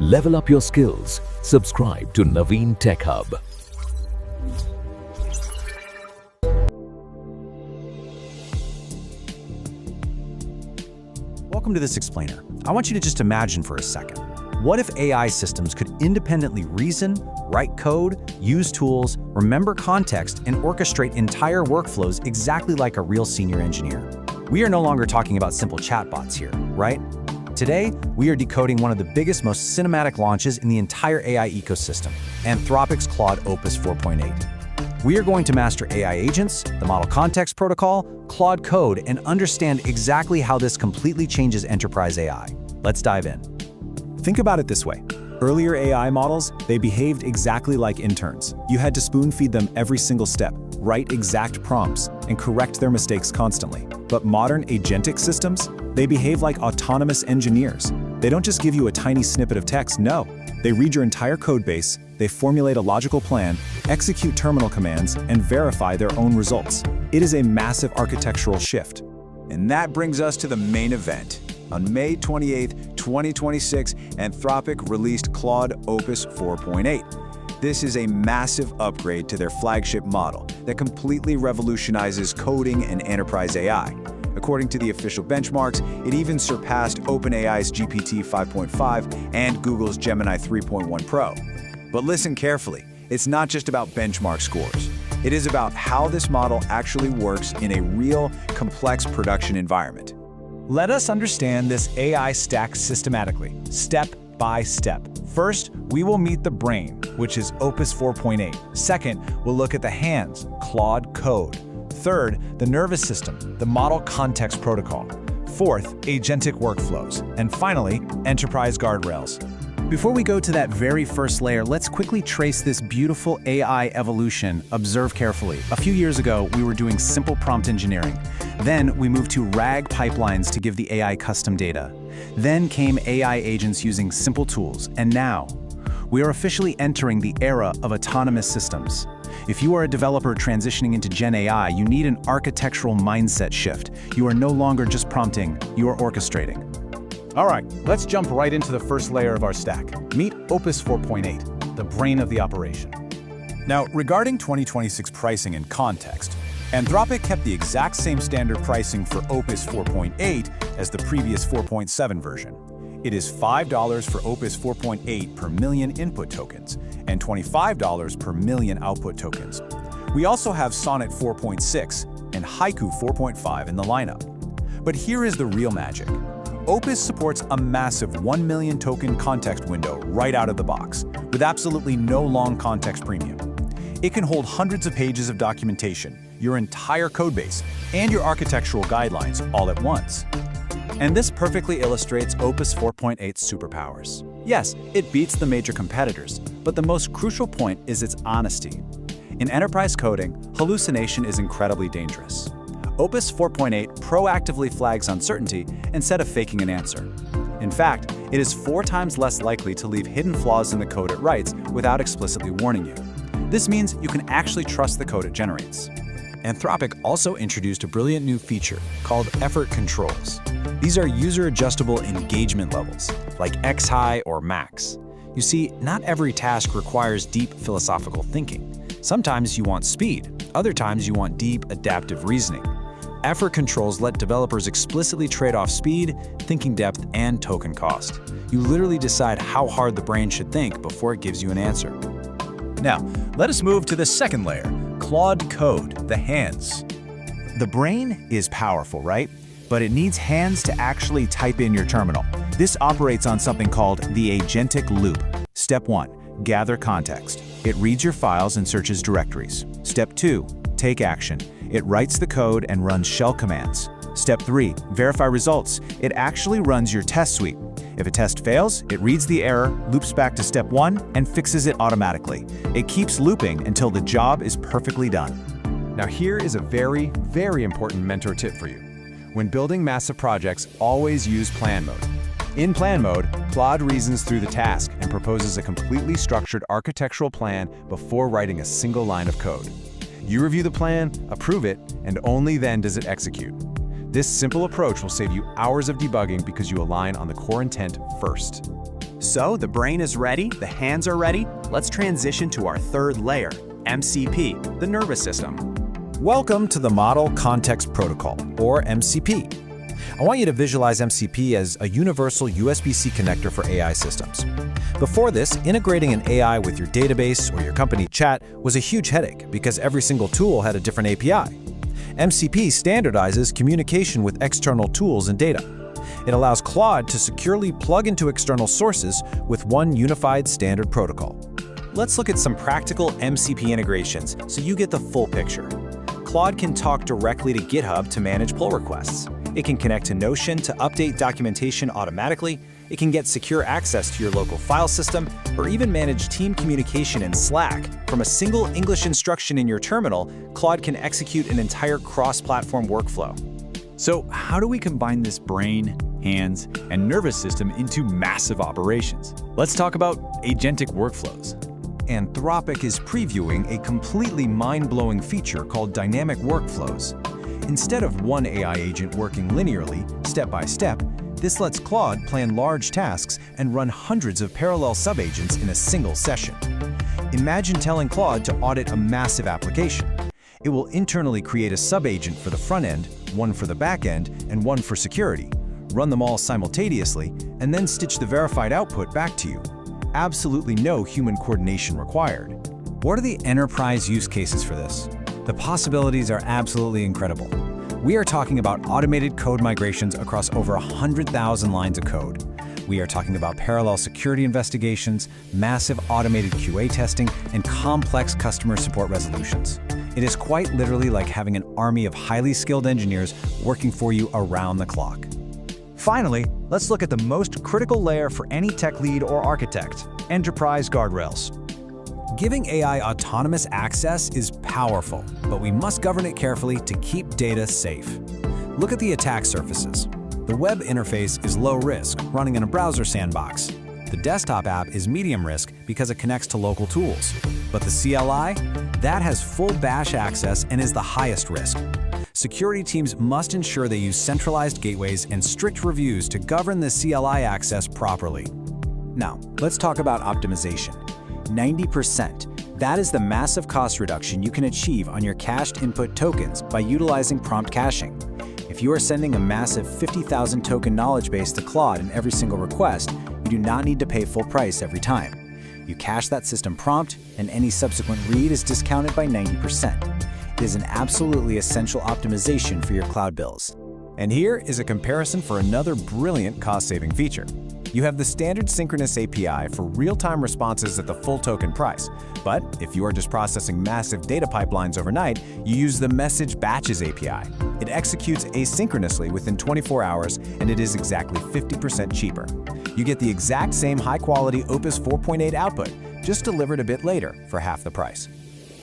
Level up your skills. Subscribe to Naveen Tech Hub. Welcome to this explainer. I want you to just imagine for a second. What if AI systems could independently reason, write code, use tools, remember context, and orchestrate entire workflows exactly like a real senior engineer? We are no longer talking about simple chatbots here, right? Today, we are decoding one of the biggest, most cinematic launches in the entire AI ecosystem, Anthropic's Claude Opus 4.8. We are going to master AI agents, the model context protocol, Claude Code, and understand exactly how this completely changes enterprise AI. Let's dive in. Think about it this way. Earlier AI models, they behaved exactly like interns. You had to spoon-feed them every single step, write exact prompts, and correct their mistakes constantly. But modern agentic systems, they behave like autonomous engineers. They don't just give you a tiny snippet of text, no. They read your entire code base, they formulate a logical plan, execute terminal commands, and verify their own results. It is a massive architectural shift. And that brings us to the main event. On May 28, 2026, Anthropic released Claude Opus 4.8. This is a massive upgrade to their flagship model that completely revolutionizes coding and enterprise AI. According to the official benchmarks, it even surpassed OpenAI's GPT-5.5 and Google's Gemini 3.1 Pro. But listen carefully, it's not just about benchmark scores. It is about how this model actually works in a real, complex production environment. Let us understand this AI stack systematically, step by step. First, we will meet the brain, which is Opus 4.8. Second, we'll look at the hands, Claude Code. Third, the nervous system, the model context protocol. Fourth, agentic workflows. And finally, enterprise guardrails. Before we go to that very first layer, let's quickly trace this beautiful AI evolution. Observe carefully. A few years ago, we were doing simple prompt engineering. Then we moved to RAG pipelines to give the AI custom data. Then came AI agents using simple tools. And now, we are officially entering the era of autonomous systems. If you are a developer transitioning into Gen AI, you need an architectural mindset shift. You are no longer just prompting, you are orchestrating. All right, let's jump right into the first layer of our stack. Meet Opus 4.8, the brain of the operation. Now, regarding 2026 pricing and context, Anthropic kept the exact same standard pricing for Opus 4.8 as the previous 4.7 version. It is $5 for Opus 4.8 per million input tokens and $25 per million output tokens. We also have Sonnet 4.6 and Haiku 4.5 in the lineup. But here is the real magic. Opus supports a massive 1 million token context window right out of the box, with absolutely no long context premium. It can hold hundreds of pages of documentation, your entire codebase, and your architectural guidelines all at once. And this perfectly illustrates Opus 4.8's superpowers. Yes, it beats the major competitors, but the most crucial point is its honesty. In enterprise coding, hallucination is incredibly dangerous. Opus 4.8 proactively flags uncertainty instead of faking an answer. In fact, it is 4 times less likely to leave hidden flaws in the code it writes without explicitly warning you. This means you can actually trust the code it generates. Anthropic also introduced a brilliant new feature called effort controls. These are user-adjustable engagement levels, like X high or max. You see, not every task requires deep philosophical thinking. Sometimes you want speed, other times you want deep adaptive reasoning. Effort controls let developers explicitly trade off speed, thinking depth, and token cost. You literally decide how hard the brain should think before it gives you an answer. Now, let us move to the second layer, Claude Code, the hands. The brain is powerful, right? But it needs hands to actually type in your terminal. This operates on something called the agentic loop. Step 1, gather context. It reads your files and searches directories. Step 2, take action. It writes the code and runs shell commands. Step 3, verify results. It actually runs your test suite. If a test fails, it reads the error, loops back to step 1, and fixes it automatically. It keeps looping until the job is perfectly done. Now here is a very, very important mentor tip for you. When building massive projects, always use plan mode. In plan mode, Claude reasons through the task and proposes a completely structured architectural plan before writing a single line of code. You review the plan, approve it, and only then does it execute. This simple approach will save you hours of debugging because you align on the core intent first. So the brain is ready, the hands are ready. Let's transition to our third layer, MCP, the nervous system. Welcome to the Model Context Protocol, or MCP. I want you to visualize MCP as a universal USB-C connector for AI systems. Before this, integrating an AI with your database or your company chat was a huge headache because every single tool had a different API. MCP standardizes communication with external tools and data. It allows Claude to securely plug into external sources with one unified standard protocol. Let's look at some practical MCP integrations so you get the full picture. Claude can talk directly to GitHub to manage pull requests. It can connect to Notion to update documentation automatically. It can get secure access to your local file system, or even manage team communication in Slack. From a single English instruction in your terminal, Claude can execute an entire cross-platform workflow. So how do we combine this brain, hands, and nervous system into massive operations? Let's talk about agentic workflows. Anthropic is previewing a completely mind-blowing feature called dynamic workflows. Instead of one AI agent working linearly, step by step, this lets Claude plan large tasks and run hundreds of parallel subagents in a single session. Imagine telling Claude to audit a massive application. It will internally create a subagent for the front end, one for the back end, and one for security, run them all simultaneously, and then stitch the verified output back to you. Absolutely no human coordination required. What are the enterprise use cases for this? The possibilities are absolutely incredible. We are talking about automated code migrations across over 100,000 lines of code. We are talking about parallel security investigations, massive automated QA testing, and complex customer support resolutions. It is quite literally like having an army of highly skilled engineers working for you around the clock. Finally, let's look at the most critical layer for any tech lead or architect: enterprise guardrails. Giving AI autonomous access is powerful, but we must govern it carefully to keep data safe. Look at the attack surfaces. The web interface is low risk, running in a browser sandbox. The desktop app is medium risk because it connects to local tools. But the CLI? That has full bash access and is the highest risk. Security teams must ensure they use centralized gateways and strict reviews to govern the CLI access properly. Now, let's talk about optimization. 90%. That is the massive cost reduction you can achieve on your cached input tokens by utilizing prompt caching. If you are sending a massive 50,000 token knowledge base to Claude in every single request, you do not need to pay full price every time. You cache that system prompt, and any subsequent read is discounted by 90%. It is an absolutely essential optimization for your cloud bills. And here is a comparison for another brilliant cost-saving feature. You have the standard synchronous API for real-time responses at the full token price. But if you are just processing massive data pipelines overnight, you use the Message Batches API. It executes asynchronously within 24 hours, and it is exactly 50% cheaper. You get the exact same high-quality Opus 4.8 output, just delivered a bit later for half the price.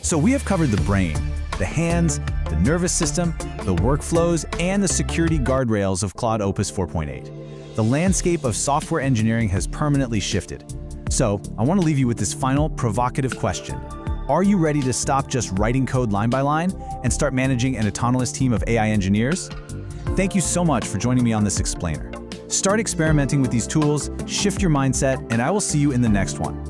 So we have covered the brain, the hands, the nervous system, the workflows, and the security guardrails of Claude Opus 4.8. The landscape of software engineering has permanently shifted. So, I want to leave you with this final provocative question. Are you ready to stop just writing code line by line and start managing an autonomous team of AI engineers? Thank you so much for joining me on this explainer. Start experimenting with these tools, shift your mindset, and I will see you in the next one.